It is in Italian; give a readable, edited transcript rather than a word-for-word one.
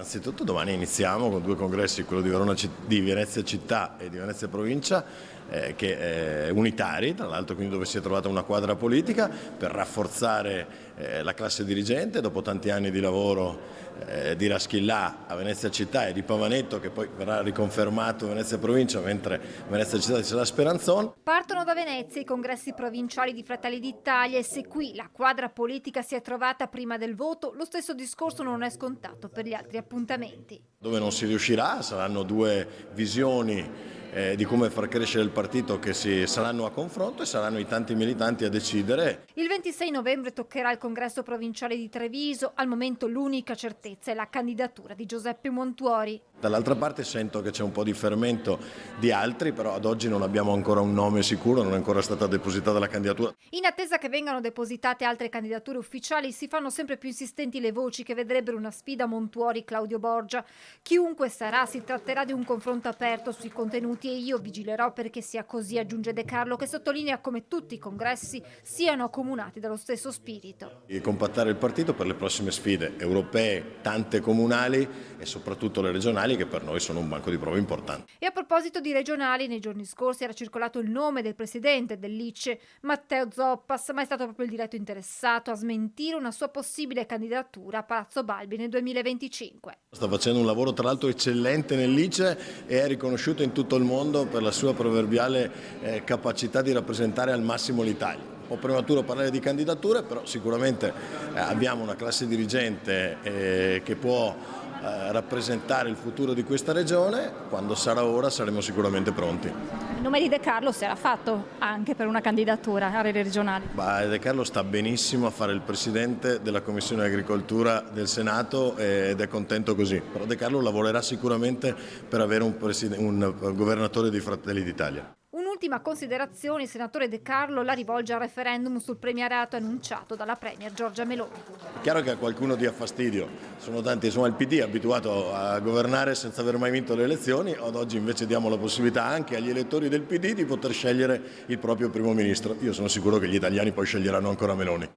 Innanzitutto domani iniziamo con due congressi, quello di Venezia città e di Venezia provincia, che unitari, tra l'altro, quindi dove si è trovata una quadra politica per rafforzare la classe dirigente dopo tanti anni di lavoro di Raschillà a Venezia città e di Pavanetto, che poi verrà riconfermato a Venezia provincia, mentre a Venezia città c'è la Speranzon. Partono da Venezia i congressi provinciali di Fratelli d'Italia e se qui la quadra politica si è trovata prima del voto, lo stesso discorso non è scontato per gli altri appuntamenti. Dove non si riuscirà saranno due visioni di come far crescere il partito che saranno a confronto e saranno i tanti militanti a decidere. Il 26 novembre toccherà il congresso provinciale di Treviso, al momento l'unica certezza è la candidatura di Giuseppe Montuori. Dall'altra parte sento che c'è un po' di fermento di altri, però ad oggi non abbiamo ancora un nome sicuro, non è ancora stata depositata la candidatura. In attesa che vengano depositate altre candidature ufficiali, si fanno sempre più insistenti le voci che vedrebbero una sfida Montuori-Claudio Borgia. Chiunque sarà, si tratterà di un confronto aperto sui contenuti e io vigilerò perché sia così, aggiunge De Carlo, che sottolinea come tutti i congressi siano accomunati dallo stesso spirito. E compattare il partito per le prossime sfide europee, tante comunali e soprattutto le regionali, che per noi sono un banco di prova importante. E a proposito di regionali, nei giorni scorsi era circolato il nome del presidente del Licce, Matteo Zoppas, ma è stato proprio il diretto interessato a smentire una sua possibile candidatura a Palazzo Balbi nel 2025. Sta facendo un lavoro tra l'altro eccellente nel Licce e è riconosciuto in tutto il mondo per la sua proverbiale capacità di rappresentare al massimo l'Italia. Un po' prematuro parlare di candidature, però sicuramente abbiamo una classe dirigente che può rappresentare il futuro di questa regione. Quando sarà ora saremo sicuramente pronti. Il nome di De Carlo si era fatto anche per una candidatura alle regionali. De Carlo sta benissimo a fare il presidente della Commissione Agricoltura del Senato ed è contento così, però De Carlo lavorerà sicuramente per avere un governatore di Fratelli d'Italia. Un'ultima considerazione, il senatore De Carlo la rivolge al referendum sul premierato annunciato dalla premier Giorgia Meloni. È chiaro che a qualcuno dia fastidio, sono tanti, insomma il PD è abituato a governare senza aver mai vinto le elezioni, ad oggi invece diamo la possibilità anche agli elettori del PD di poter scegliere il proprio primo ministro. Io sono sicuro che gli italiani poi sceglieranno ancora Meloni.